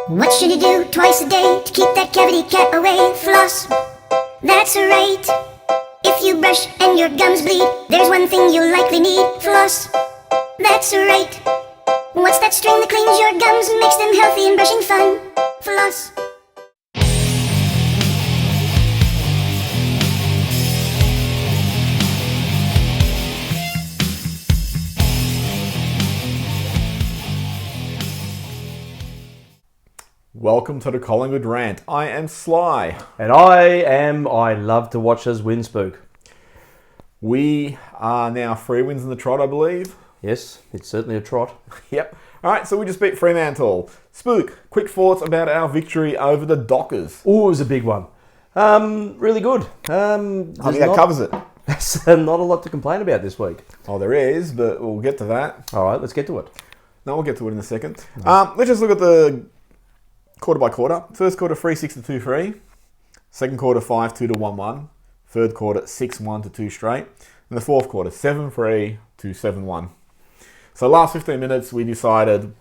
What should you do twice a day to keep that cavity cat away? Floss, that's right. If you brush and your gums bleed, there's one thing you'll likely need. Floss, that's right. What's that string that cleans your gums and makes them healthy and brushing fun? Floss. Welcome to the Collingwood Rant. I am Sly. And I love to watch us win, Spook. We are now 3 wins in the trot, I believe. Yes, it's certainly a trot. Yep. All right, so we just beat Fremantle. Spook, quick thoughts about our victory over the Dockers. Oh, it was a big one. Really good. I think that covers it. There's not a lot to complain about this week. Oh, there is, but we'll get to that. All right, let's get to it. No, we'll get to it in a second. Let's just look at the quarter by quarter. First quarter, 3-6 to 2-3. Second quarter, 5-2 to 1-1. Third quarter, 6-1 to 2 straight. And the fourth quarter, 7-3 to 7-1. So last 15 minutes, we decided,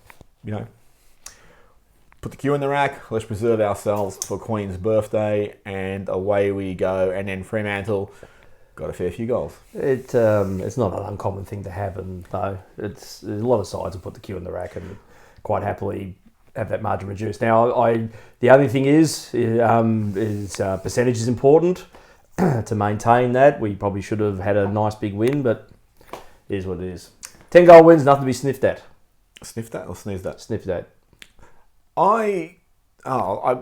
put the cue in the rack. Let's preserve ourselves for Queen's birthday. And away we go. And then Fremantle got a fair few goals. It's not an uncommon thing to happen, though. There's a lot of sides will put the cue in the rack and quite happily have that margin reduced. Now, the only thing is percentage is important to maintain that. We probably should have had a nice big win, but it is what it is. 10-goal wins, nothing to be sniffed at. Sniffed at or sneezed at? Sniffed at. I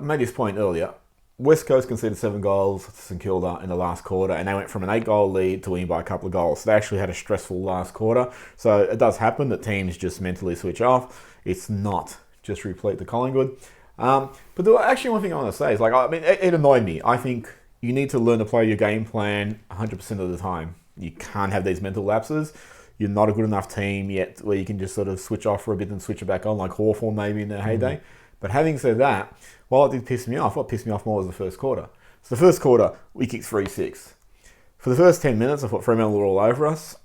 made this point earlier. West Coast conceded 7 goals to St Kilda in the last quarter, and they went from an 8-goal lead to winning by a couple of goals. So they actually had a stressful last quarter. So it does happen that teams just mentally switch off. It's not just replete the Collingwood. But actually one thing I want to say is, it annoyed me. I think you need to learn to play your game plan 100% of the time. You can't have these mental lapses. You're not a good enough team yet where you can just sort of switch off for a bit and switch it back on, like Hawthorn maybe in their heyday. But having said that, while it did piss me off, what pissed me off more was the first quarter. So the first quarter, we kicked 3-6. For the first 10 minutes, I thought Fremantle were all over us.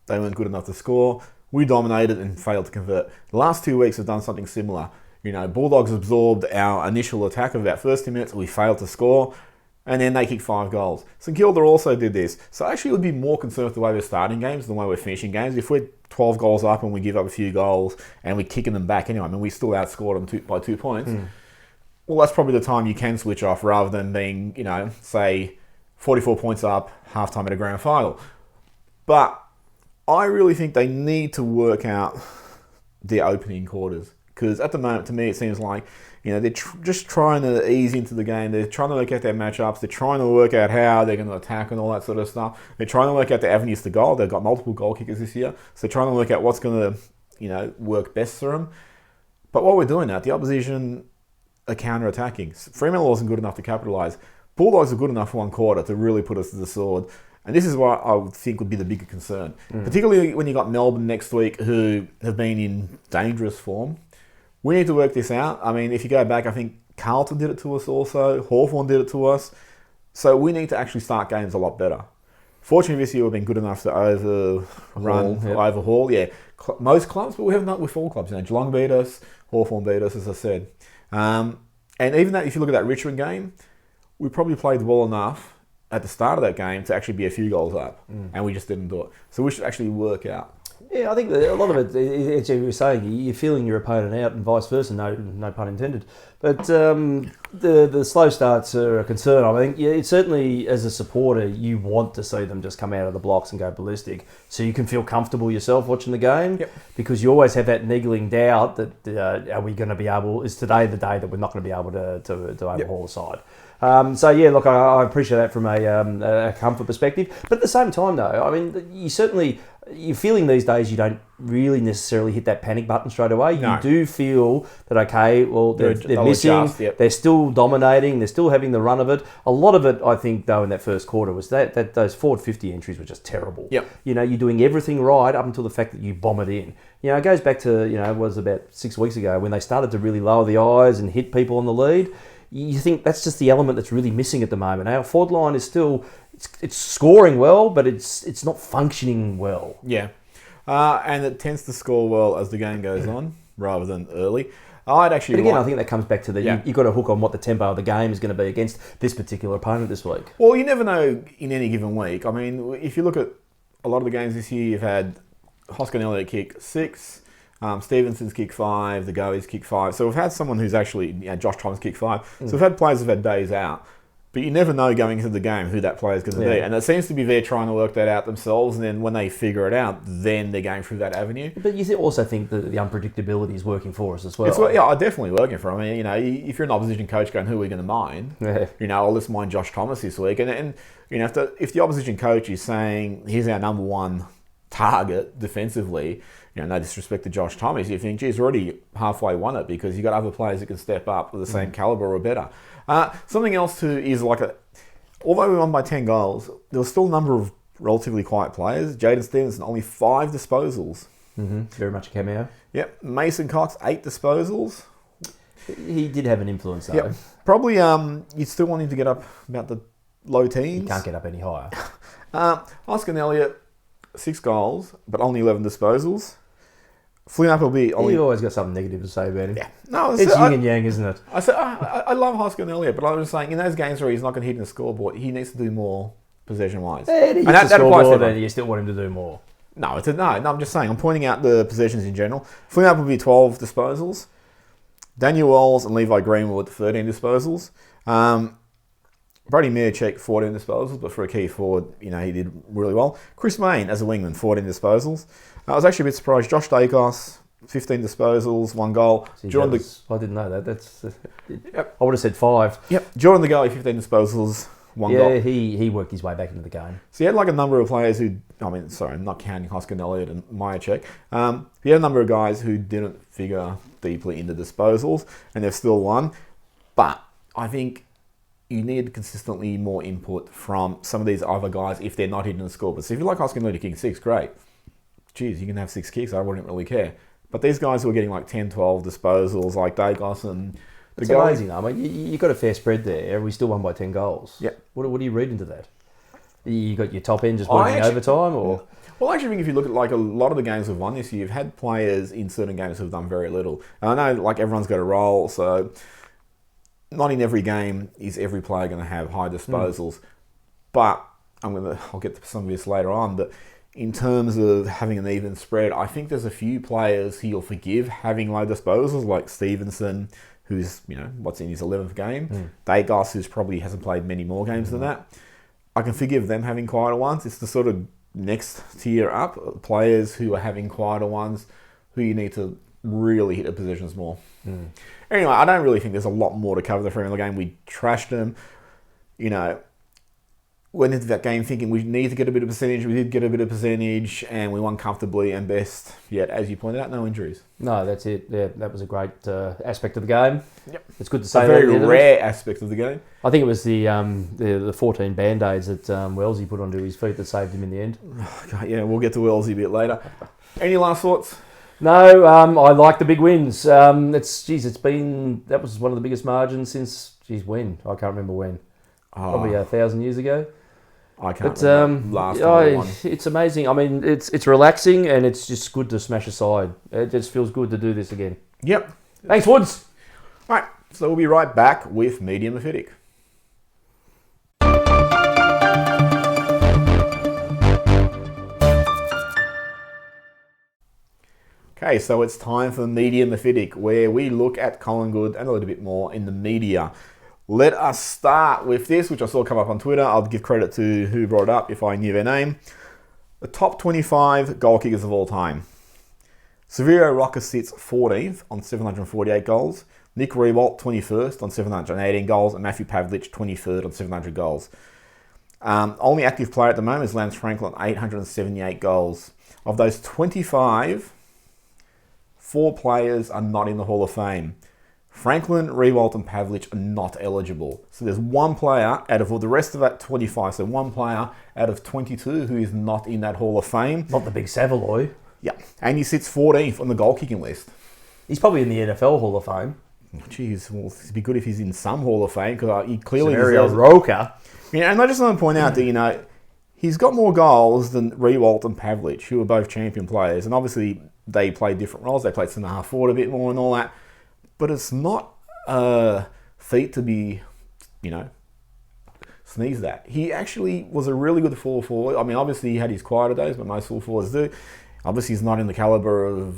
They weren't good enough to score. We dominated and failed to convert. The last 2 weeks have done something similar. Bulldogs absorbed our initial attack of about first 10 minutes. We failed to score. And then they kicked 5 goals. St Kilda also did this. So I actually would be more concerned with the way we're starting games than the way we're finishing games. If we're 12 goals up and we give up a few goals and we're kicking them back anyway, we still outscored them by 2 points. Well, that's probably the time you can switch off rather than being, say, 44 points up, halftime at a grand final. But I really think they need to work out their opening quarters. Because at the moment, to me, it seems like they're just trying to ease into the game. They're trying to work out their matchups. They're trying to work out how they're going to attack and all that sort of stuff. They're trying to work out the avenues to goal. They've got multiple goal kickers this year. So they're trying to work out what's going to, work best for them. But while we're doing that, the opposition are counter-attacking. Fremantle wasn't good enough to capitalise. Bulldogs are good enough for one quarter to really put us to the sword. And this is what I would think would be the bigger concern. Particularly when you got Melbourne next week, who have been in dangerous form. We need to work this out. If you go back, I think Carlton did it to us also. Hawthorn did it to us. So we need to actually start games a lot better. Fortunately, this year we've been good enough to overhaul. Yeah, most clubs, but we haven't done it with all clubs. Geelong beat us, Hawthorn beat us, as I said. And even that, if you look at that Richmond game, we probably played well enough at the start of that game to actually be a few goals up. And we just didn't do it. So we should actually work out. Yeah, I think that a lot of it, as you were saying, you're feeling your opponent out and vice versa, no pun intended. But the slow starts are a concern. I think it's certainly, as a supporter, you want to see them just come out of the blocks and go ballistic so you can feel comfortable yourself watching the game. Yep. Because you always have that niggling doubt that are we going to be able, is today the day that we're not going to be able to overhaul the side. I appreciate that from a comfort perspective. But at the same time, though, you're feeling these days you don't really necessarily hit that panic button straight away. No. You do feel that, okay, well, they're missing, adjust, yep. They're still dominating, they're still having the run of it. A lot of it, I think, though, in that first quarter was that those forward 50 entries were just terrible. Yep. You're doing everything right up until the fact that you bomb it in. It goes back to, it was about 6 weeks ago when they started to really lower the eyes and hit people on the lead. You think that's just the element that's really missing at the moment. Our forward line is still, it's scoring well, but it's not functioning well. Yeah. And it tends to score well as the game goes on rather than early. I'd actually. But again, like, I think that comes back to you've got to hook on what the tempo of the game is going to be against this particular opponent this week. Well, you never know in any given week. I mean, if you look at a lot of the games this year, you've had Hoskin Elliott kick 6, Stevenson's kick 5, the Goey's kick 5. So we've had someone who's actually, Josh Thomas kick 5. So we've had players who've had days out. But you never know going into the game who that player is going to be. And it seems to be they're trying to work that out themselves. And then when they figure it out, then they're going through that avenue. But you also think that the unpredictability is working for us as well. It's definitely working for them. I mean, if you're an opposition coach going, who are we going to mind? Let's mind Josh Thomas this week. And if the opposition coach is saying, here's our number one target defensively, no disrespect to Josh Thomas, you think, geez, already halfway won it because you've got other players that can step up with the same calibre or better. Something else too is although we won by 10 goals, there was still a number of relatively quiet players. Jaden Stevenson, only 5 disposals. Mm-hmm. Very much a cameo. Yep. Mason Cox, 8 disposals. He did have an influence though. Yep. Probably you'd still want him to get up about the low teens. He can't get up any higher. Hoskin Elliott, 6 goals, but only 11 disposals. Flynn Appleby. You've always got something negative to say about him. Yeah. No, it's yin and yang, isn't it? I love Hoskin Elliott, but I was just saying, in those games where he's not going to hit in the scoreboard, he needs to do more possession-wise. Yeah, he hits the scoreboard and you still want him to do more. No, I'm just saying, I'm pointing out the possessions in general. Flynn Appleby, 12 disposals. Daniel Wells and Levi Greenwood, 13 disposals. Brady Mirchek, 14 disposals, but for a key forward, he did really well. Chris Mayne, as a wingman, 14 disposals. I was actually a bit surprised. Josh Dacos, 15 disposals, 1 goal. I didn't know that. Yep. I would have said 5. Yep. Jordan the Goey, 15 disposals, 1 goal. Yeah, he worked his way back into the game. So he had a number of players who, I'm not counting Hoskin Elliott and Mirchek. He had a number of guys who didn't figure deeply into disposals, and they've still won. But I think you need consistently more input from some of these other guys if they're not hitting the scoreboard. So if you like Hoskin Elliott kicking 6, great. Geez, you can have 6 kicks, I wouldn't really care. But these guys who are getting 10, 12 disposals, like Dacos and... It's amazing, though. I mean, you got a fair spread there. We still won by 10 goals. Yep. What do you read into that? You got your top end just working overtime, or...? Well, I actually think if you look at a lot of the games we've won this year, you've had players in certain games who've done very little. And I know, everyone's got a role, so... Not in every game is every player going to have high disposals. But I'll get to some of this later on, but... In terms of having an even spread, I think there's a few players who you'll forgive having low disposals, like Stevenson, who's, what's in his 11th game. Dacos, who's probably hasn't played many more games than that. I can forgive them having quieter ones. It's the sort of next tier up, players who are having quieter ones, who you need to really hit the positions more. Anyway, I don't really think there's a lot more to cover the Fremantle game. We trashed them, went into that game thinking we need to get a bit of percentage. We did get a bit of percentage, and we won comfortably and best. Yet, as you pointed out, no injuries. No, that's it. Yeah, that was a great aspect of the game. Yep. It's good to say a very rare aspect of the game. I think it was the 14 band-aids that Wellesley put onto his feet that saved him in the end. Yeah, we'll get to Wellesley a bit later. Any last thoughts? No, I like the big wins. That was one of the biggest margins since, when? I can't remember when. Probably 1,000 years ago. I can't remember last time we won. It's amazing. I mean, it's relaxing and it's just good to smash aside. It just feels good to do this again. Yep. Thanks, Woods. All right, so we'll be right back with Media Mephitic. Okay, so it's time for Media Mephitic, where we look at Collingwood and a little bit more in the media. Let us start with this, which I saw come up on Twitter. I'll give credit to who brought it up if I knew their name. The top 25 goal kickers of all time. Severo Rocker sits 14th on 748 goals. Nick Riewoldt, 21st on 718 goals. And Matthew Pavlich, 23rd on 700 goals. Only active player at the moment is Lance Franklin, 878 goals. Of those 25, 4 players are not in the Hall of Fame. Franklin, Riewoldt and Pavlich are not eligible. So there's one player out of the rest of that 25, so one player out of 22 who is not in that Hall of Fame. Not the big Savaloy. Yeah, and he sits 14th on the goal kicking list. He's probably in the NFL Hall of Fame. Jeez, well, it'd be good if he's in some Hall of Fame, because he clearly deserves it. Roker. Yeah, and I just want to point out that, he's got more goals than Riewoldt and Pavlich, who are both champion players, and obviously they played different roles. They played centre half forward a bit more and all that. but it's not a feat to be, sneezed at. He actually was a really good full forward. I mean, obviously he had his quieter days, but most full forwards do. Obviously, he's not in the caliber of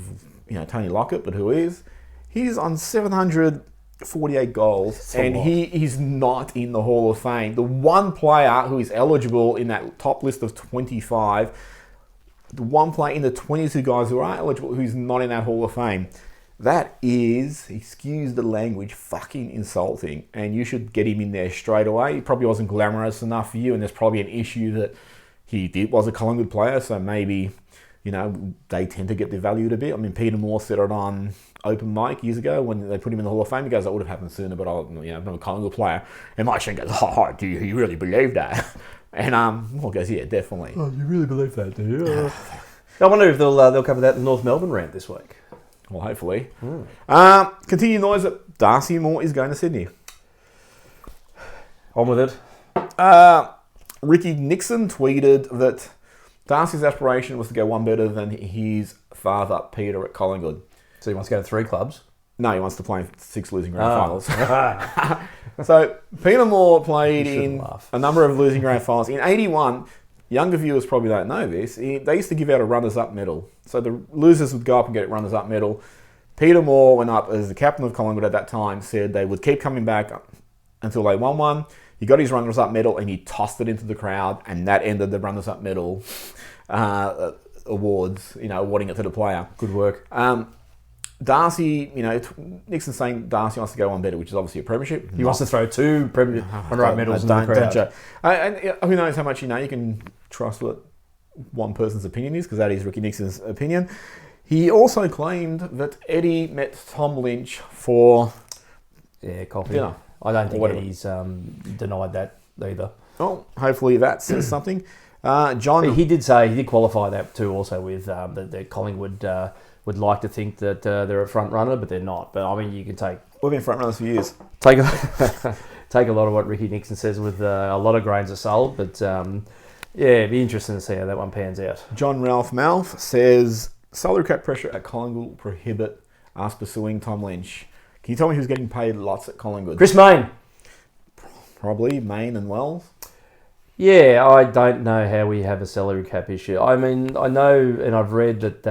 Tony Lockett, but who is? He's on 748 goals, and he's not in the Hall of Fame. The one player who is eligible in that top list of 25, the one player in the 22 guys who are eligible who's not in that Hall of Fame. That is, excuse the language, fucking insulting. And you should get him in there straight away. He probably wasn't glamorous enough for you, and there's probably an issue that he was a Collingwood player, so maybe, they tend to get devalued a bit. I mean, Peter Moore said it on open mic years ago when they put him in the Hall of Fame. He goes, that would have happened sooner, but I'm not a Collingwood player. And Mike Shane goes, do you really believe that? And Moore goes, yeah, definitely. Oh, you really believe that, do you? I wonder if they'll cover that in the North Melbourne rant this week. Well, hopefully. Continue noise that Darcy Moore is going to Sydney. On with it. Ricky Nixon tweeted that Darcy's aspiration was to go one better than his father, Peter, at Collingwood. So he wants to go to 3 clubs? No, he wants to play in 6 losing grand finals. So Peter Moore played in a number of losing grand finals. In 81, younger viewers probably don't know this, they used to give out a runners-up medal. So the losers would go up and get a runners-up medal. Peter Moore went up as the captain of Collingwood at that time, said they would keep coming back until they won one. He got his runners-up medal and he tossed it into the crowd, and that ended the runners-up medal awards, awarding it to the player. Good work. Darcy, Nixon's saying Darcy wants to go one better, which is obviously a premiership. He wants to throw 2 runners-up medals in the crowd. And who knows how much you can trust what one person's opinion is, because that is Ricky Nixon's opinion. He also claimed that Eddie met Tom Lynch for dinner. I don't think Eddie's denied that either. Well, hopefully that says something. John, he did qualify that too, also with that Collingwood would like to think that they're a front runner, but they're not. But I mean, you can take. We've been front runners for years. Take a lot of what Ricky Nixon says with a lot of grains of salt, but it'd be interesting to see how that one pans out. John Ralph Mouth says salary cap pressure at Collingwood will prohibit us pursuing Tom Lynch. Can you tell me who's getting paid lots at Collingwood? Chris Mayne. Probably Mayne and Wells. Yeah, I don't know how we have a salary cap issue. I mean, I know, and I've read that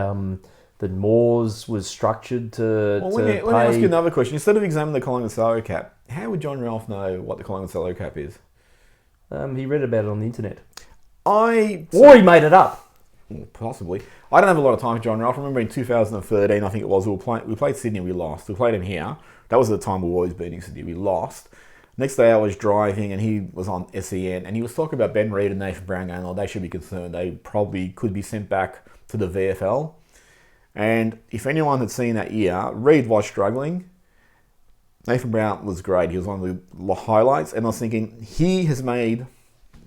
that Moore's was structured to. Well, let me ask you another question. Instead of examining the Collingwood salary cap, how would John Ralph know what the Collingwood salary cap is? He read about it on the internet. Or he made it up. Possibly. I don't have a lot of time for John Ralph. I remember in 2013, I think it was, we played Sydney, we lost. We played him here. That was the time we were always beating Sydney. We lost. Next day I was driving and he was on SEN and he was talking about Ben Reid and Nathan Brown going, they should be concerned. They probably could be sent back to the VFL. And if anyone had seen that year, Reid was struggling. Nathan Brown was great. He was one of the highlights. And I was thinking, he has made,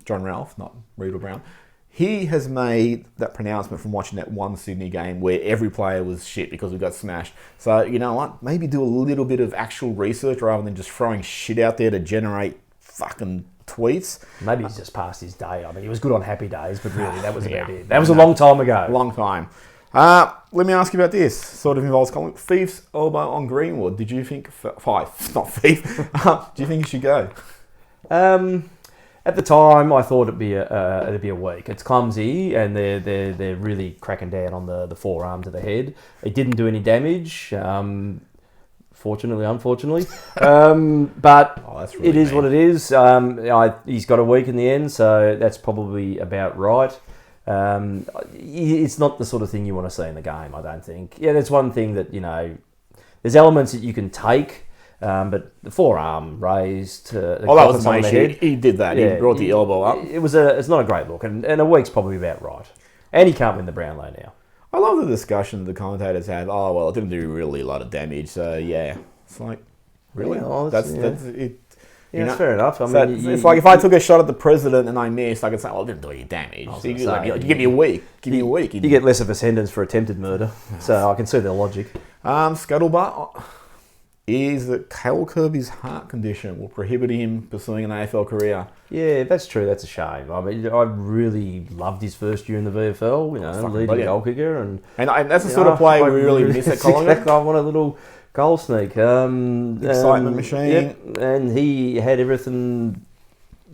John Ralph, not Reid or Brown, he has made that pronouncement from watching that one Sydney game where every player was shit because we got smashed. So, you know what? Maybe do a little bit of actual research rather than just throwing shit out there to generate fucking tweets. Maybe he's just past his day. I mean, he was good on happy days, but really, that was about it. That was a long time ago. Long time. Let me ask you about this. Sort of involves Collingwood. Thief's elbow on Greenwood. Did you think... not Thief. Do you think he should go? At the time, I thought it'd be a week. It's clumsy, and they're really cracking down on the forearm to the head. It didn't do any damage, fortunately, unfortunately. But really it is what it is. He's got a week in the end, so that's probably about right. It's not the sort of thing you want to see in the game, I don't think. Yeah, that's one thing that, there's elements that you can take. But the forearm raised. That was amazing. He did that. Yeah, he brought the elbow up. It's not a great look, and a week's probably about right. And he can't win the Brownlow now. I love the discussion the commentators had. Oh well, it didn't do really a lot of damage. So yeah, it's like really that's it. Yeah, that's fair enough. It's like if I took a shot at the president and I missed, I could say, "Well, it didn't do any damage." So you give me a week. Give me a week. You get less of a sentence for attempted murder. So I can see their logic. Scuttlebutt is that Cale Kirby's heart condition will prohibit him pursuing an AFL career. Yeah, that's true. That's a shame. I mean, I really loved his first year in the VFL, leading goal kicker. And that's the sort of play we really miss at Collingwood. I want a little Goal sneak. Excitement machine. Yep, and he had everything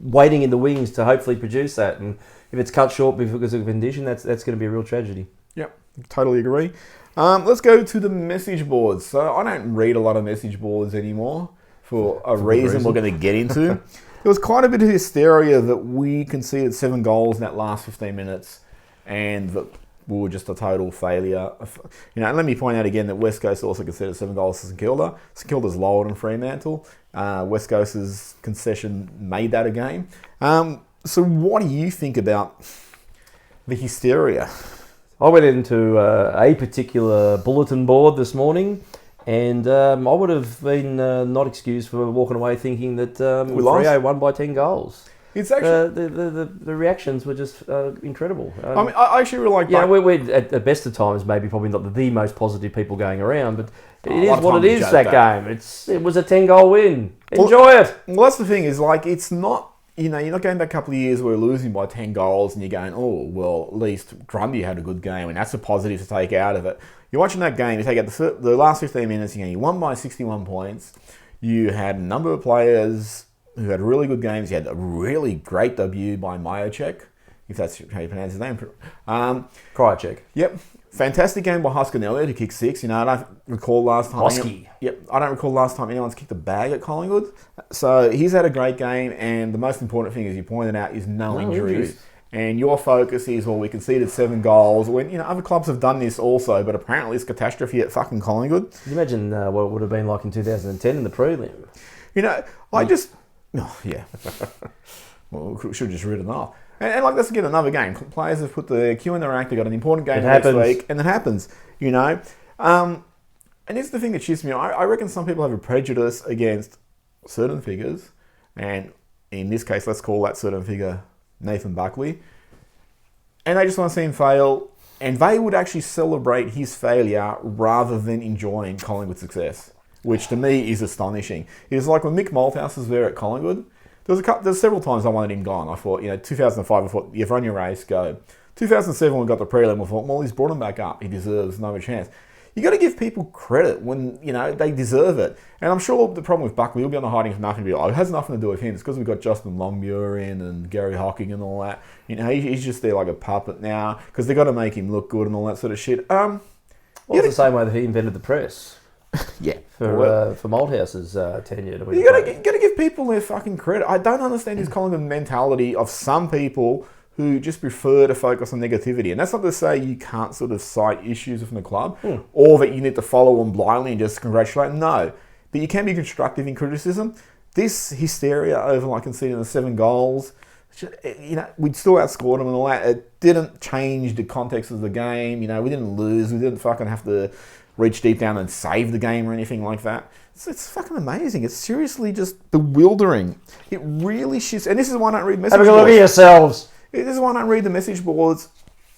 waiting in the wings to hopefully produce that. And if it's cut short because of condition, that's going to be a real tragedy. Yep, totally agree. Let's go to the message boards. So I don't read a lot of message boards anymore for a reason we're going to get into. There was quite a bit of hysteria that we conceded 7 goals in that last 15 minutes and that we were just a total failure. You know, and let me point out again that West Coast also conceded 7 goals to St Kilda. St Kilda's lower than Fremantle. West Coast's concession made that a game. So what do you think about the hysteria? I went into a particular bulletin board this morning, and I would have been not excused for walking away thinking that We lost? Freo won by 10 goals. It's actually... The reactions were just incredible. I mean, I actually really like... Yeah, we're at the best of times, maybe probably not the most positive people going around, but it is what it is, that game. It was a 10-goal win. Enjoy it. Well, that's the thing, is like, it's not... You know, you're not going back a couple of years where we're losing by 10 goals and you're going, oh, well, at least Grundy had a good game, and that's a positive to take out of it. You're watching that game, you take out the last 15 minutes, you won by 61 points. You had a number of players who had really good games. You had a really great debut by Majacek, if that's how you pronounce his name. Krychek. Yep. Fantastic game by Huskinelli to kick 6. You know, I don't recall last time... I don't recall last time anyone's kicked a bag at Collingwood. So he's had a great game, and the most important thing, as you pointed out, is no injuries. And your focus is, well, we conceded 7 goals. When, you know, other clubs have done this also, but apparently it's catastrophe at fucking Collingwood. Can you imagine what it would have been like in 2010 in the prelim? You know, I just... Oh, yeah. Well, we should have just written it off. And like, that's again another game. Players have put the Q in their act. They've got an important game next week, and it happens. You know, and it's the thing that shits me. I reckon some people have a prejudice against certain figures, and in this case, let's call that certain figure Nathan Buckley, and they just want to see him fail, and they would actually celebrate his failure rather than enjoying Collingwood's success, which to me is astonishing. It's like when Mick Malthouse was there at Collingwood. There's several times I wanted him gone. I thought, 2005, I thought, you've run your race, go. 2007, when we got the prelim, I thought, well, he's brought him back up. He deserves another chance. You got to give people credit when, they deserve it. And I'm sure the problem with Buckley, he'll be on the hiding for nothing. It has nothing to do with him. It's because we've got Justin Longmuir in and Gary Hocking and all that. He's just there like a puppet now because they've got to make him look good and all that sort of shit. Well, it's the same way that he invented the press. Yeah, for Malthouse's tenure. You gotta give people their fucking credit. I don't understand this Collingwood mentality of some people who just prefer to focus on negativity, and that's not to say you can't sort of cite issues within the club or that you need to follow them blindly and just congratulate them. No, but you can be constructive in criticism. This hysteria over like conceding the 7 goals, we'd still outscored them and all that. It didn't change the context of the game. We didn't lose. We didn't fucking have to reach deep down and save the game or anything like that. It's fucking amazing. It's seriously just bewildering. It really shits. And this is why I don't read message boards. Have a look at yourselves. This is why I don't read the message boards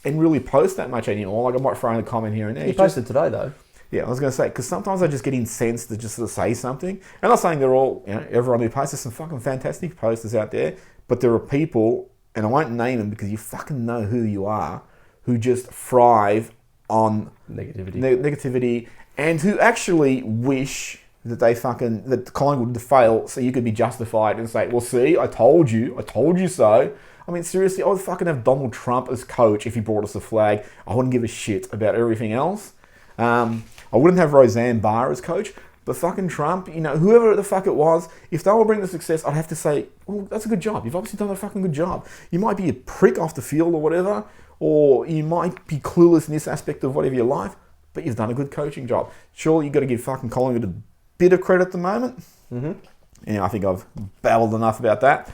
and really post that much anymore. Like, I might throw in a comment here and there. You posted today, though. Yeah, I was going to say, because sometimes I just get incensed to just sort of say something. I'm not saying they're all, everyone who posts. There's some fucking fantastic posters out there, but there are people, and I won't name them because you fucking know who you are, who just thrive on negativity, and who actually wish that that Collingwood would fail so you could be justified and say, well, see, I told you so. I mean, seriously, I would fucking have Donald Trump as coach if he brought us a flag. I wouldn't give a shit about everything else. I wouldn't have Roseanne Barr as coach, but fucking Trump, whoever the fuck it was, if they will bring the success, I'd have to say, well, that's a good job. You've obviously done a fucking good job. You might be a prick off the field or whatever, or you might be clueless in this aspect of whatever your life, but you've done a good coaching job. Surely you've got to give fucking Collingwood a bit of credit at the moment. Mm-hmm. I think I've babbled enough about that.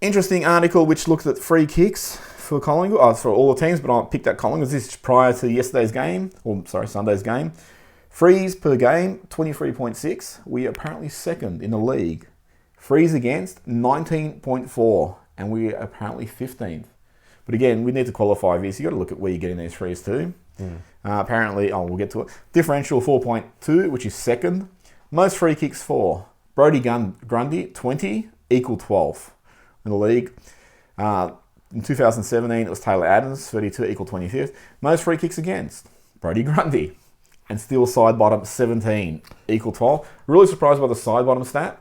Interesting article which looked at free kicks for Collingwood, for all the teams, but I picked out Collingwood. This is prior to yesterday's game, Sunday's game. Frees per game, 23.6. We are apparently second in the league. Frees against, 19.4. And we are apparently 15th. But again, we need to qualify this. You've got to look at where you're getting these frees to. Apparently, we'll get to it. Differential 4.2, which is second. Most free kicks 4. Brody Grundy, 20, equal 12th in the league. In 2017, it was Taylor Adams, 32, equal 25th. Most free kicks against. Brody Grundy, and still side bottom 17 equal 12. Really surprised by the side bottom stat.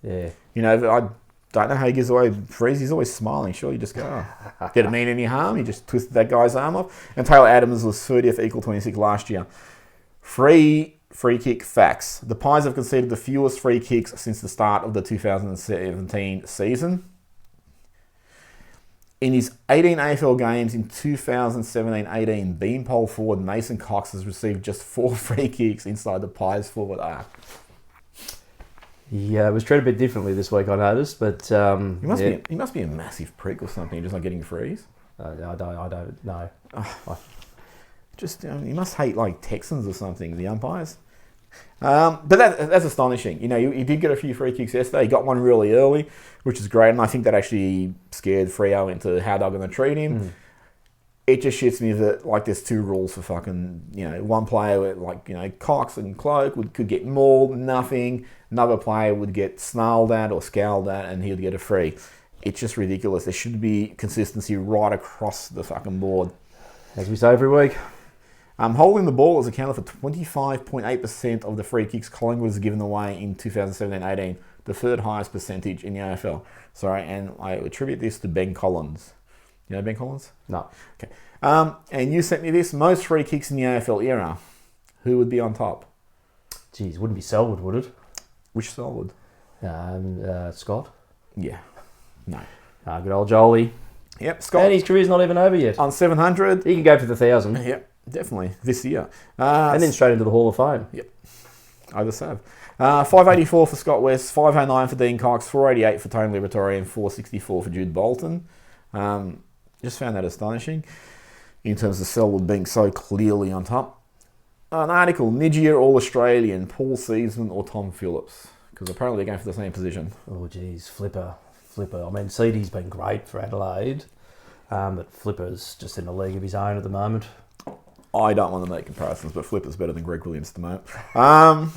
Yeah. You know, I don't know how he gives away frees. He's always smiling. Sure, you just go, oh, did it mean any harm? He just twisted that guy's arm off. And Taylor Adams was 30th equal 26 last year. Free kick facts. The Pies have conceded the fewest free kicks since the start of the 2017 season. In his 18 AFL games in 2017-18, Beanpole forward Mason Cox has received just 4 free kicks inside the Pies forward arc. Yeah, it was treated a bit differently this week, I noticed, but He must be a massive prick or something, just not getting frees. I don't know. He must hate like Texans or something, the umpires. But that's astonishing. You know, he did get a few free kicks yesterday. He got one really early, which is great, and I think that actually scared Freo into how they're going to treat him. It just shits me that like there's 2 rules for fucking, you know, one player like, you know, Cox and Cloak could get mauled, nothing. Another player would get snarled at or scowled at, and he would get a free. It's just ridiculous. There should be consistency right across the fucking board. As we say every week. Holding the ball has accounted for 25.8% of the free kicks Collingwood has given away in 2017-18, the 3rd highest percentage in the AFL. Sorry, and I attribute this to Ben Collins. You know Ben Collins? No. Okay. And you sent me this. Most free kicks in the AFL era. Who would be on top? Geez, wouldn't be Selwood, would it? Which Selwood? Scott? Yeah. No. Good old Jolie. Yep, Scott. And his career's not even over yet. On 700. He can go for the 1,000. Yep, definitely. This year. And then straight into the Hall of Fame. Yep. I just have. 584 for Scott West, 509 for Dean Cox, 488 for Tony Liberatore, and 464 for Jude Bolton. Just found that astonishing in terms of Selwood being so clearly on top. An article, Nigia All-Australian, Paul Season or Tom Phillips? Because apparently they're going for the same position. Oh, geez, Flipper. I mean, Seedy's been great for Adelaide, but Flipper's just in a league of his own at the moment. I don't want to make comparisons, but Flipper's better than Greg Williams at the moment.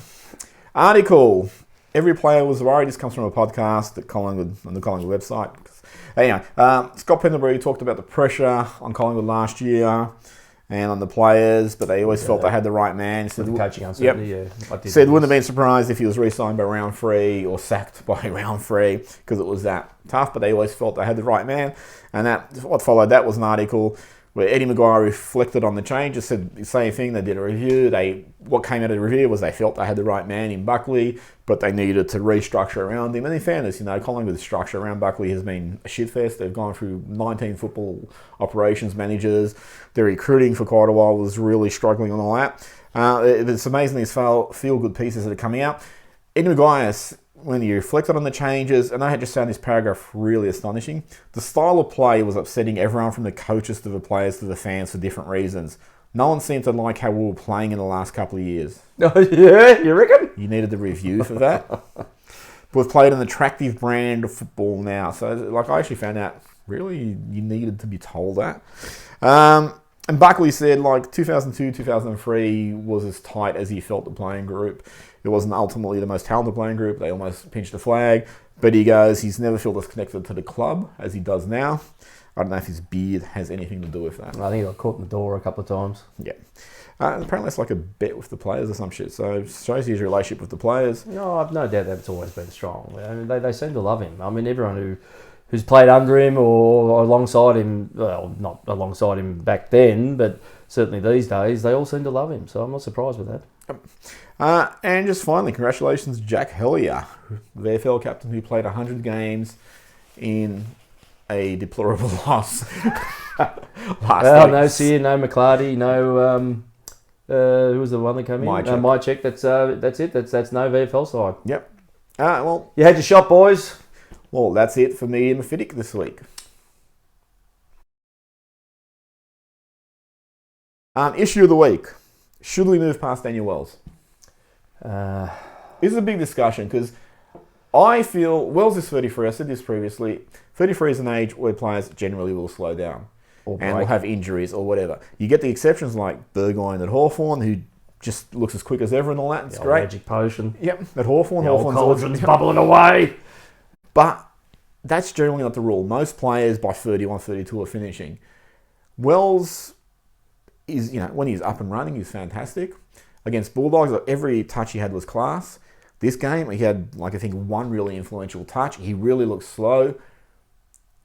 Article, every player was worried. This comes from a podcast at Collingwood, on the Collingwood website. Anyway, Scott Pendlebury talked about the pressure on Collingwood last year and on the players, but they always felt they had the right man. Said, the coaching uncertainty, Said wouldn't have been surprised if he was re-signed by round 3 or sacked by round 3 because it was that tough, but they always felt they had the right man. And that what followed that was an article where Eddie Maguire reflected on the changes, said the same thing. They did a review. What came out of the review was they felt they had the right man in Buckley, but they needed to restructure around him. And in fairness, you know, Collingwood's structure around Buckley has been a shitfest. They've gone through 19 football operations managers. Their recruiting for quite a while was really struggling on all that. It's amazing these feel-good pieces that are coming out. Eddie Maguire, when he reflected on the changes, and I had just found this paragraph really astonishing, the style of play was upsetting everyone from the coaches to the players to the fans for different reasons. No one seemed to like how we were playing in the last couple of years. Oh, yeah? You reckon? You needed a review for that. We've played an attractive brand of football now. So, like, I actually found out, really, you needed to be told that. And Buckley said, like, 2002, 2003 was as tight as he felt the playing group. It wasn't ultimately the most talented playing group. They almost pinched the flag. But he goes, he's never felt as connected to the club as he does now. I don't know if his beard has anything to do with that. I think he got caught in the door a couple of times. Yeah. Apparently it's like a bet with the players or some shit. So it shows his relationship with the players. No, I've no doubt that it's always been strong. I mean, they seem to love him. I mean, everyone who's played under him or alongside him, well, not alongside him back then, but certainly these days, they all seem to love him. So I'm not surprised with that. And just finally, congratulations, Jack Hellier, the AFL captain who played 100 games in a deplorable loss. No Sear, no McClarty, no... who was the one that came in? Mycheck. That's it. That's no VFL side. Yep. Well, you had your shot, boys. Well, that's it for Media Mephitic this week. Issue of the week. Should we move past Daniel Wells? This is a big discussion because I feel Wells is 33. I said this previously. 33 is an age where players generally will slow down and will have injuries or whatever. You get the exceptions like Burgoyne at Hawthorn, who just looks as quick as ever and all that. It's great. Magic potion. Yep, at Hawthorn. Hawthorn's bubbling away. But that's generally not the rule. Most players by 31, 32 are finishing. Wells is, when he's up and running, he's fantastic. Against Bulldogs, every touch he had was class. This game, he had, I think, one really influential touch. He really looked slow.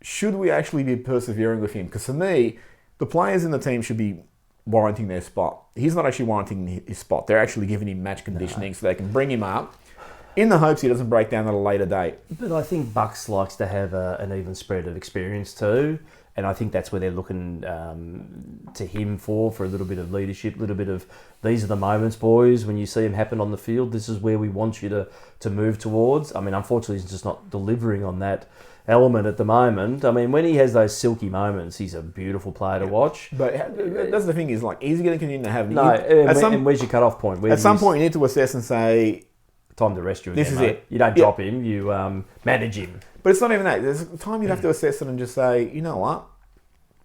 Should we actually be persevering with him? Because for me, the players in the team should be warranting their spot. He's not actually warranting his spot. They're actually giving him match conditioning so they can bring him up in the hopes he doesn't break down at a later date. But I think Bucks likes to have an even spread of experience too. And I think that's where they're looking to him for a little bit of leadership, a little bit of, these are the moments, boys, when you see them happen on the field, this is where we want you to move towards. I mean, unfortunately, he's just not delivering on that element at the moment. I mean, when he has those silky moments, he's a beautiful player to watch. But that's the thing is, he's going to continue to have... No, and where's your cut-off point? At some point, you need to assess and say... Time to rest you again, this is mate. it. You don't drop him, you manage him. But it's not even that. There's a time you'd have to assess it and just say, you know what?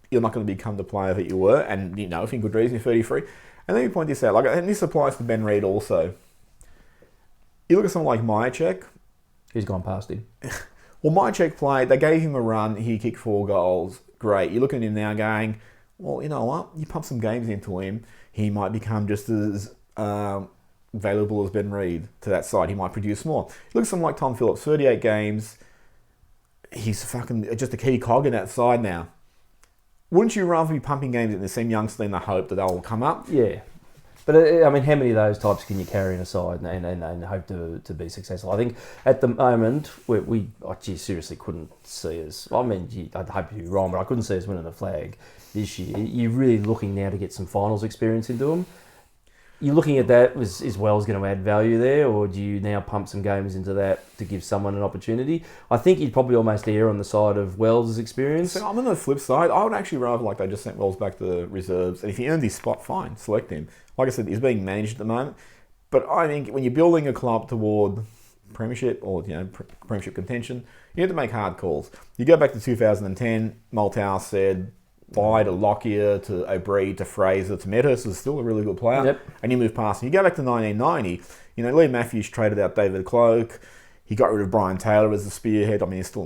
You're not going to become the player that you were, and if in good reason, you're 33. And let me point this out, and this applies to Ben Reid also. You look at someone like Myercheck. He's gone past him. Well, Myercheck played, they gave him a run, he kicked 4 goals. Great. You look at him now going, well, you know what? You pump some games into him, he might become just as valuable as Ben Reid to that side. He might produce more. Look at someone like Tom Phillips, 38 games. He's fucking just a key cog in that side now. Wouldn't you rather be pumping games in the same youngster in the hope that they'll come up? Yeah. But, I mean, how many of those types can you carry in a side and hope to be successful? I think at the moment, we seriously couldn't see us. I mean, I'd hope you'd be wrong, but I couldn't see us winning the flag this year. You're really looking now to get some finals experience into them. You're looking at that as well as going to add value there, or do you now pump some games into that to give someone an opportunity? I think you'd probably almost err on the side of Wells' experience. So I'm on the flip side. I would actually rather they just sent Wells back to the reserves, and if he earned his spot, fine, select him. Like I said, he's being managed at the moment. But I think when you're building a club toward premiership or premiership contention, you have to make hard calls. You go back to 2010, Malthouse said bye to Lockyer, to O'Brien, to Fraser, to Metis was still a really good player. Yep. And you move past him. You go back to 1990, Lee Matthews traded out David Cloak. He got rid of Brian Taylor as the spearhead. I mean, he's still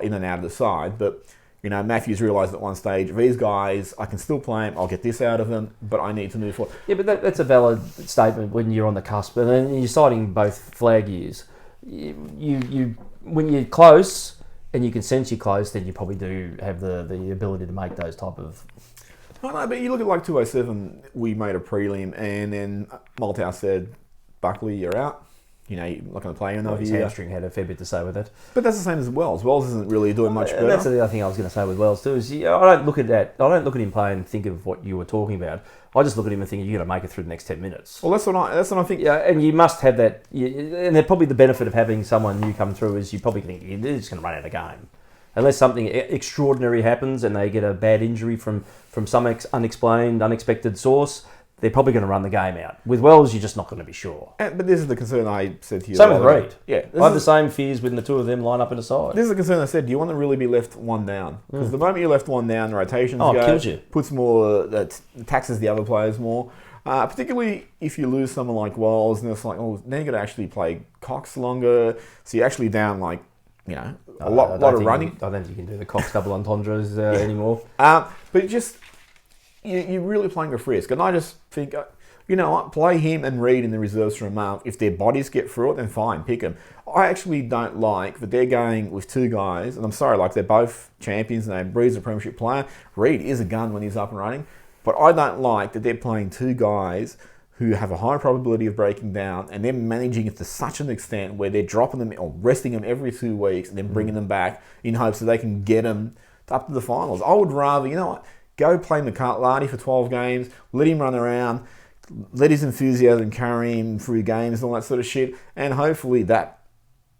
in and out of the side. But, Matthews realised at one stage, these guys, I can still play them. I'll get this out of them, but I need to move forward. Yeah, but that's a valid statement when you're on the cusp. And then you're citing both flag years. You when you're close... and you can sense you're close, then you probably do have the ability to make those type of... I know, but you look at 207, we made a prelim, and then Malthouse said, Buckley, you're out. You're not going to play another his year. hamstring had a fair bit to say with it. But that's the same as Wells. Wells isn't really doing much better. That's the other thing I was going to say with Wells too, is I don't look at that. I don't look at him play and think of what you were talking about. I just look at him and think you're going to make it through the next 10 minutes. Well, that's what I think. Yeah, and you must have that. And probably the benefit of having someone new come through is you probably think they're just going to run out of game. Unless something extraordinary happens and they get a bad injury from some unexplained, unexpected source, they're probably going to run the game out. With Wells, you're just not going to be sure. But this is the concern I said to you. Same with Reid. Yeah, I have the same fears when the two of them line up in a side. This is the concern I said. Do you want to really be left one down? Because the moment you're left one down, the rotations go. It kills you. Puts more, taxes the other players more. Particularly if you lose someone like Wells, and it's like, now you've got to actually play Cox longer. So you're actually down a lot of running. I don't think you can do the Cox double entendres anymore. But just, you're really playing a risk. And I just think, play him and Reid in the reserves for a month. If their bodies get through it, then fine, pick them. I actually don't like that they're going with 2 guys, and I'm sorry, they're both champions, and Reid's a premiership player. Reid is a gun when he's up and running. But I don't like that they're playing 2 guys who have a high probability of breaking down, and they're managing it to such an extent where they're dropping them or resting them every 2 weeks and then bringing them back in hopes that they can get them up to the finals. I would rather, go play McCartney for 12 games, let him run around, let his enthusiasm carry him through games and all that sort of shit, and hopefully that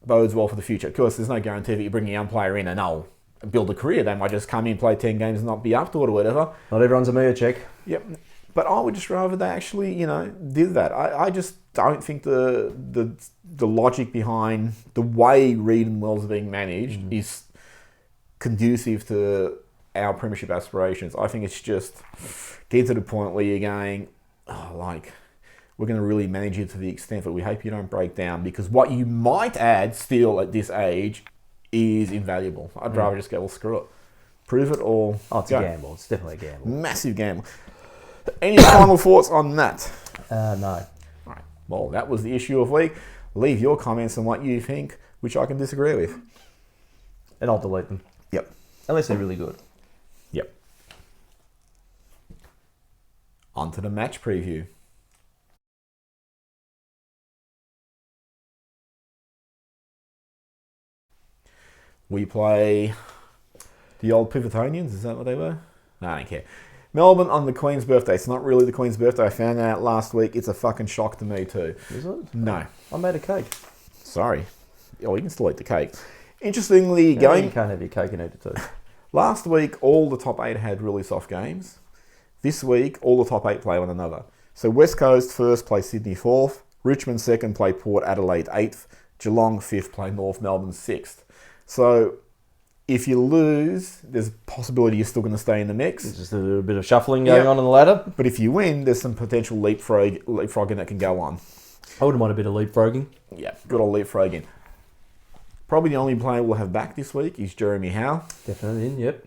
bodes well for the future. Of course, there's no guarantee that you bring a young player in and build a career. They might just come in, play 10 games and not be up to it or whatever. Not everyone's a Myercheck. Yep. But I would just rather they actually, did that. I just don't think the logic behind the way Reid and Wells are being managed is conducive to our premiership aspirations. I think it's just getting to the point where you're going, we're going to really manage you to the extent that we hope you don't break down, because what you might add still at this age is invaluable. I'd rather just go, well, screw it. Prove it or it's a gamble. It's definitely a gamble. Massive gamble. Any final thoughts on that? No. Well, that was the issue of the week. Leave your comments on what you think, which I can disagree with. And I'll delete them. Yep. Unless they're really good. Yep. On to the match preview. We play the old Pivotonians. Is that what they were? No, I don't care. Melbourne on the Queen's birthday. It's not really the Queen's birthday. I found that out last week. It's a fucking shock to me too. Is it? No. I made a cake. Sorry. Oh, you can still eat the cake. Interestingly, You going... can't have your cake and eat it too. Last week, all the top 8 had really soft games. This week, all the top 8 play one another. So West Coast first play Sydney 4th. Richmond second play Port Adelaide 8th. Geelong 5th play North Melbourne 6th. So if you lose, there's a possibility you're still going to stay in the mix. There's just a little bit of shuffling going on the ladder. But if you win, there's some potential leapfrogging that can go on. I wouldn't mind a bit of leapfrogging. Yeah, good old leapfrogging. Probably the only player we'll have back this week is Jeremy Howe. Definitely in, yep.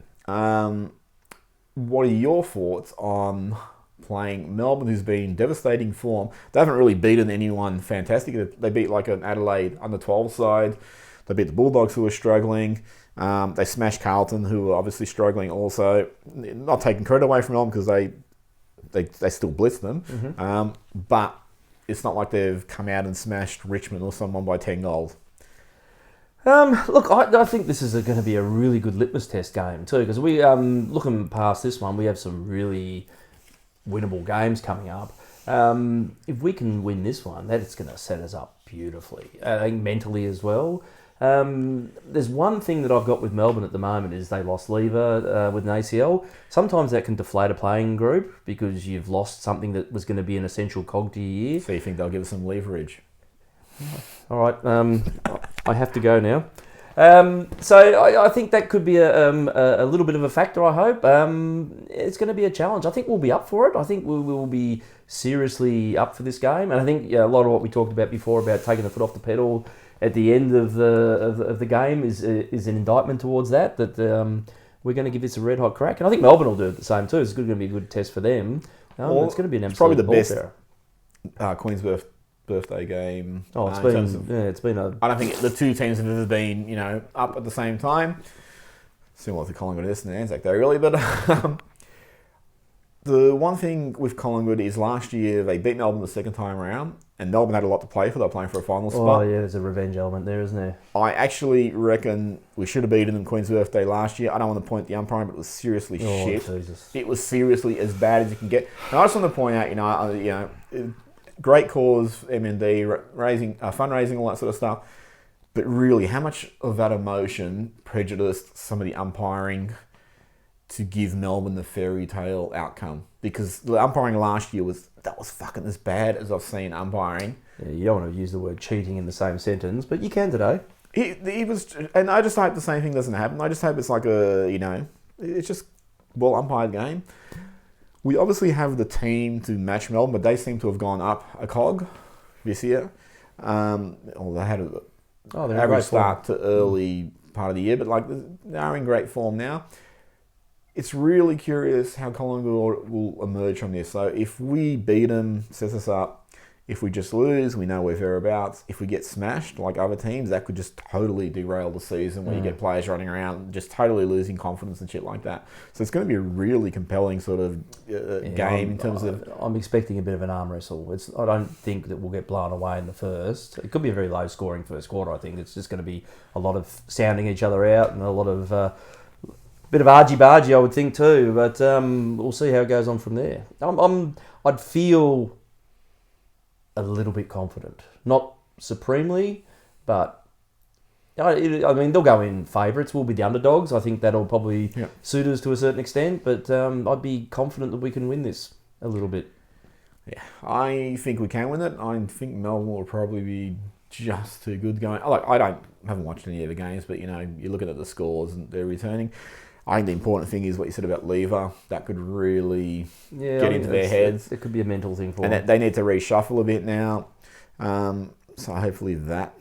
What are your thoughts on playing Melbourne, who's been in devastating form? They haven't really beaten anyone fantastic. They beat like an Adelaide under-12 side. They beat the Bulldogs, who were struggling. They smashed Carlton, who were obviously struggling also. Not taking credit away from Melbourne because they still blitzed them. Mm-hmm. But it's not like they've come out and smashed Richmond or someone by 10 goals. Look, I think this is going to be a really good litmus test game too, because we, looking past this one, we have some really winnable games coming up. If we can win this one, that's going to set us up beautifully. I think mentally as well. There's one thing that I've got with Melbourne at the moment is they lost Lever with an ACL. Sometimes that can deflate a playing group because you've lost something that was going to be an essential cog to your year. So you think they'll give us some leverage? All right, I have to go now. So I think that could be a little bit of a factor, I hope. It's going to be a challenge. I think we'll be up for it. I think we will be seriously up for this game. And I think a lot of what we talked about before about taking the foot off the pedal at the end of the game is an indictment towards that we're going to give this a red-hot crack. And I think Melbourne will do it the same too. It's going to be a good test for them. It's going to be an absolute probably the ball best Queen's birthday game. Oh, it's been a... I don't think the two teams have ever been, up at the same time. Similar to Collingwood and Anzac Day, really. But the one thing with Collingwood is last year they beat Melbourne the second time around, and Melbourne had a lot to play for. They were playing for a final spot. Oh, yeah, there's a revenge element there, isn't there? I actually reckon we should have beaten them Queen's birthday last year. I don't want to point the umpiring, but it was seriously shit. Jesus. It was seriously as bad as you can get. And I just want to point out, great cause, MND, raising, fundraising, all that sort of stuff. But really, how much of that emotion prejudiced some of the umpiring to give Melbourne the fairy tale outcome? Because the umpiring last year was fucking as bad as I've seen umpiring. Yeah, you don't want to use the word cheating in the same sentence, but you can today. He was, and I just hope the same thing doesn't happen. I just hope it's like it's just well umpired game. We obviously have the team to match Melbourne, but they seem to have gone up a cog this year. They had an average start to early part of the year, but they are in great form now. It's really curious how Collingwood will emerge from this. So if we beat them, sets us up. If we just lose, we know we're thereabouts. If we get smashed like other teams, that could just totally derail the season where you get players running around just totally losing confidence and shit like that. So it's going to be a really compelling sort of game in terms of... I'm expecting a bit of an arm wrestle. I don't think that we'll get blown away in the first. It could be a very low scoring first quarter, I think. It's just going to be a lot of sounding each other out and a lot of... bit of argy-bargy, I would think too, but we'll see how it goes on from there. I'd feel a little bit confident. Not supremely, but I mean, they'll go in favourites. We'll be the underdogs. I think that'll probably suit us to a certain extent, but I'd be confident that we can win this a little bit. Yeah, I think we can win it. I think Melbourne will probably be just too good going. I haven't watched any of the games, but you're looking at the scores and they're returning. I think the important thing is what you said about Lever. That could really get into their heads. It could be a mental thing for them. And they need to reshuffle a bit now. So hopefully that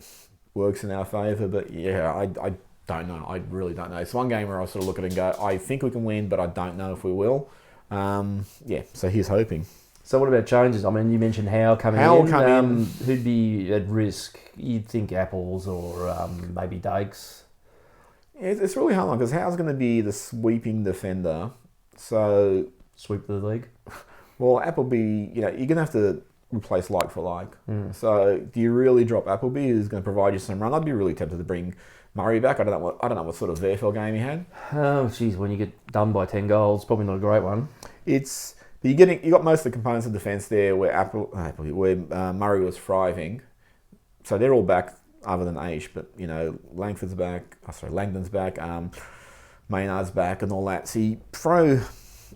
works in our favour. But yeah, I don't know. I really don't know. It's one game where I sort of look at it and go, I think we can win, but I don't know if we will. So here's hoping. So what about changes? I mean, you mentioned Howe coming Howe in. come in. Who'd be at risk? You'd think Apples or maybe Dakes. It's really hard because Howe's going to be the sweeping defender. So, Sweep the league. well, Appleby, you're going to have to replace like for like. So, do you really drop Appleby, who's going to provide you some run? I'd be really tempted to bring Murray back. I don't know what sort of VFL game he had. Oh, geez, when you get done by 10 goals, probably not a great one. You got most of the components of defence there where Murray was thriving. So they're all back other than Aish, but Langdon's back, Maynard's back, and all that. So you throw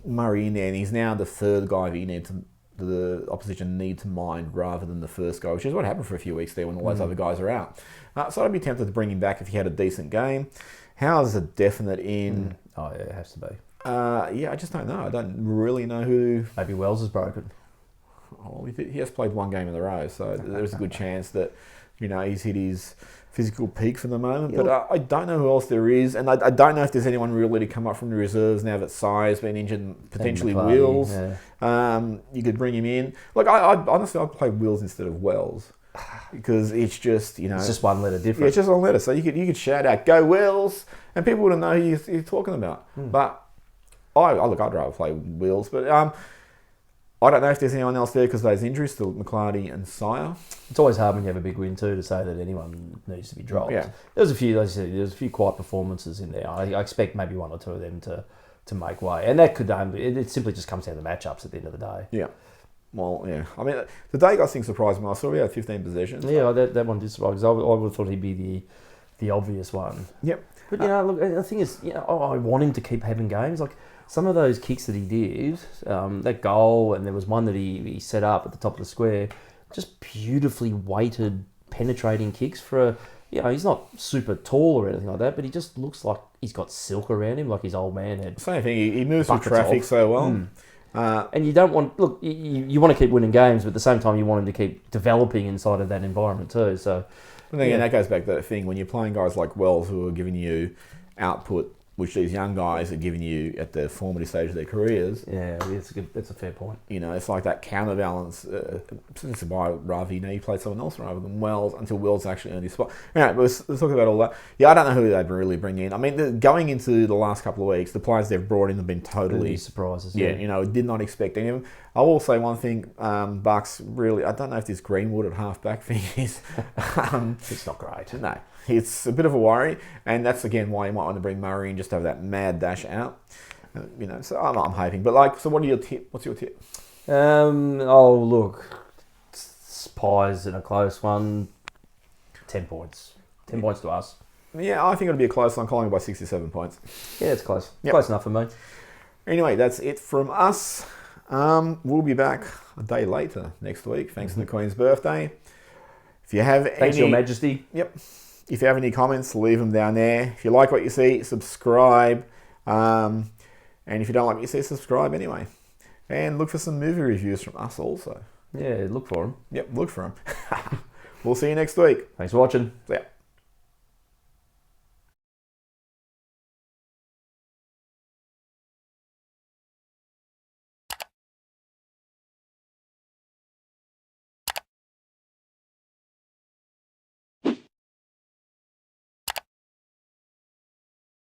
Murray in there, and he's now the third guy that the opposition need to mind rather than the first guy, which is what happened for a few weeks there when all those other guys are out. So I'd be tempted to bring him back if he had a decent game. How's a definite in? Oh yeah, it has to be. I just don't know. I don't really know who. Maybe Wells is broken. Oh, he has played one game in a row, so there's a good chance that he's hit his physical peak for the moment. Yeah, but I don't know who else there is, and I don't know if there's anyone really to come up from the reserves now that Sai's been injured, and potentially Wills. Yeah. You could bring him in. Like honestly, I'd play Wills instead of Wells because it's just it's just one letter different. Yeah, it's just one letter. So you could shout out "Go Wills," and people wouldn't know who you're talking about. But I'd rather play Wills, but I don't know if there's anyone else there because of those injuries, still McClarty and Sire. It's always hard when you have a big win too to say that anyone needs to be dropped. Yeah. There's a few quiet performances in there. I expect maybe one or two of them to make way, and that could it simply just comes down to matchups at the end of the day. Yeah. Well, yeah. I mean, the Dakes thing surprised me. I saw we had 15 possessions. Yeah, that one did surprise because I would have thought he'd be the obvious one. Yep. But look, the thing is, I want him to keep having games. Like some of those kicks that he did, that goal, and there was one that he set up at the top of the square, just beautifully weighted, penetrating kicks for he's not super tall or anything like that, but he just looks like he's got silk around him, like his old man had. Same thing. He moves through traffic so well. And you don't want you want to keep winning games, but at the same time you want him to keep developing inside of that environment too. So. And again, that goes back to that thing when you're playing guys like Wells who are giving you output, which these young guys are giving you at the formative stage of their careers. Yeah, that's a fair point. It's like that counterbalance. It's why rather he played someone else rather than Wells until Wells actually earned his spot. Anyway, let's talk about all that. Yeah, I don't know who they'd really bring in. I mean, going into the last couple of weeks, the players they've brought in have been totally surprises. Yeah, did not expect any of them. I will say one thing, Bucks really, I don't know if this Greenwood at halfback thing is... it's not great. No, it's a bit of a worry, and that's again why you might want to bring Murray and just have that mad dash out. So I'm hoping. But so what's your tip? Look, Pies in a close one, 10 points. 10 points to us. Yeah, I think it'll be a close one, Collingwood by 67 points. Yeah, it's close. Yep. Close enough for me. Anyway, that's it from us. We'll be back a day later next week, thanks to the Queen's birthday. If you have Thanks, Your Majesty. Yep. If you have any comments, leave them down there. If you like what you see, subscribe. And if you don't like what you see, subscribe anyway. And look for some movie reviews from us also. Yeah, look for them. Yep, look for them. We'll see you next week. Thanks for watching. See ya.